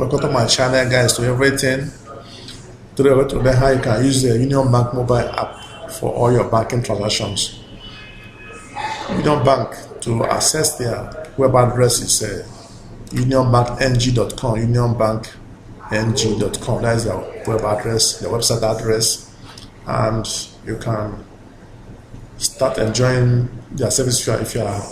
welcome to my channel, guys, to everything. Today we're going to learn how you can use the Union Bank mobile app for all your banking transactions. Union Bank, to access their web address is unionbankng.com, unionbankng.com. That is their web address, their website address, and you can start enjoying their services if you are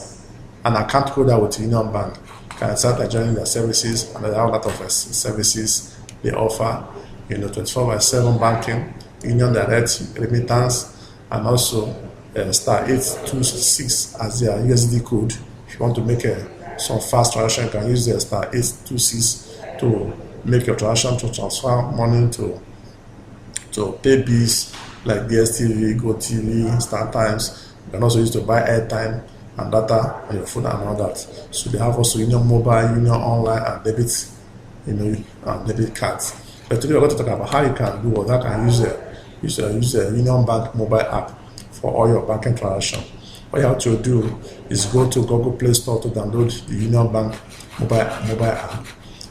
an account holder with Union Bank. You can start enjoying their services, and there are a lot of services they offer. 24/7 banking, Union Direct, remittance, and also star 826 as their USD code. If you want to make some fast transaction, you can use the star 826 to make your transaction, to transfer money, to pay bills like DSTV, GOTV, StarTimes. You can also use to buy airtime and data on your phone and all that. So they have also Union Mobile, Union Online, and debit, and debit cards. But today we're going to talk about how you can do or how you can use the Union Bank mobile app for all your banking transactions. What you have to do is go to Google Play Store to download the Union Bank mobile app.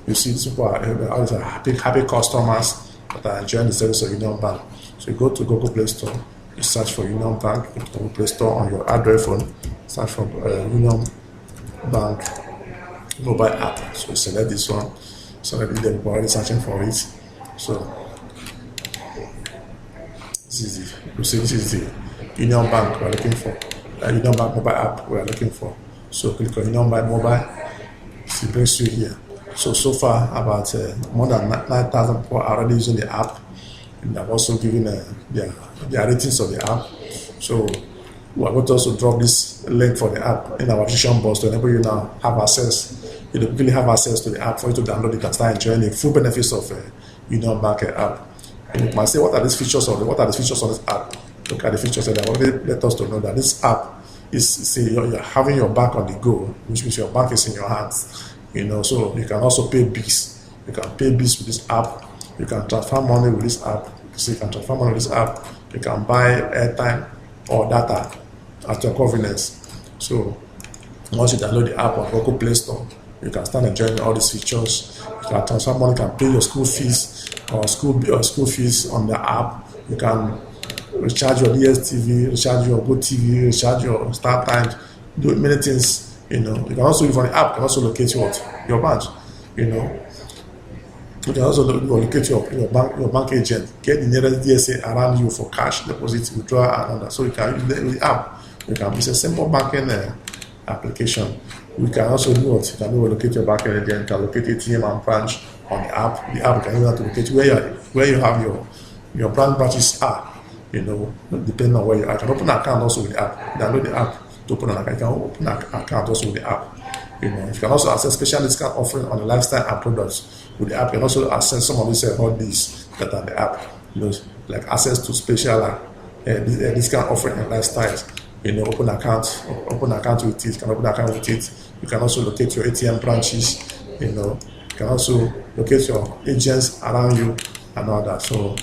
You see, these people are happy customers that are enjoying the service of Union Bank. So you go to Google Play Store, you search for Union Bank, go to Google Play Store on your Android phone, search for Union Bank mobile app. So you select this one. So maybe they're already searching for it. So this is the Union Bank we're looking for. Union Bank mobile app we are looking for. So click on Union Bank mobile. It brings you here. So far about more than 9,000 people are already using the app, and I've also given their ratings of the app. So we are going to also drop this link for the app in our description box to enable you now have access. You don't really have access to the app for you to download it and start enjoying the full benefits of Union Bank app. And you might say, what are the features of this app? Look at the features that they already let us to know that this app is you're having your bank on the go, which means your bank is in your hands. So you can also pay bills. You can pay bills with this app. You can transfer money with this app. So you can transfer money with this app. You can buy airtime or data at your convenience. So once you download the app on Google Play Store, you can start enjoying all these features. You can transfer money, you can pay your school fees or school fees on the app. You can recharge your DSTV, recharge your GOTV, recharge your StarTimes, do many things. You can also use on the app. You can also locate your branch. You can also locate your bank agent. Get the nearest DSA around you for cash deposit, withdrawal, and all that. So you can use the app. It's a simple banking application. We can also do what you can do. Locate your bank agent. You can locate ATM and Branch on the app. The app can use to locate where you have your branches are. Depending on where you are. You can open an account also with the app. Download the app to open an account. You can open an account also with the app. You can also access special discount offering on the lifestyle and products with the app. You can also access some of these hotkeys that are in the app. Like access to special discount offering and lifestyles. Open account with it. You can open an account with it. You can also locate your ATM branches. You can also locate your agents around you and all that. So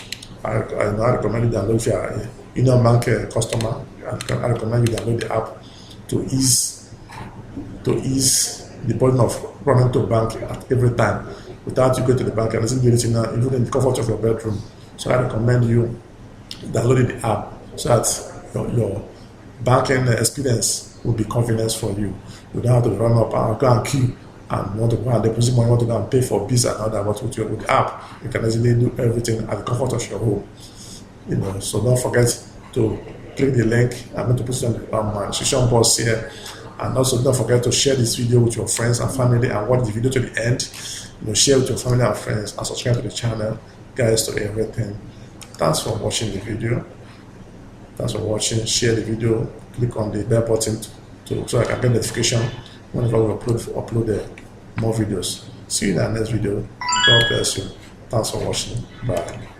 I recommend you download if you are a Union Bank customer. I recommend you download the app to ease the burden of running to bank at every time without you going to the bank and listening to anything, even in the comfort of your bedroom. So I recommend you download the app so that your banking experience will be convenient for you. You don't have to run up and go and queue and want to go and deposit money, want to go and pay for bills and all that. But with the app, you can easily do everything at the comfort of your home. So don't forget to click the link. I'm going to put it on my description box here. And also don't forget to share this video with your friends and family and watch the video to the end. Share with your family and friends and subscribe to the channel, guys, to everything. Thanks for watching the video. Thanks for watching. Share the video. Click on the bell button so I can get notification whenever we upload more videos. See you in the next video. God bless you. Thanks for watching. Bye.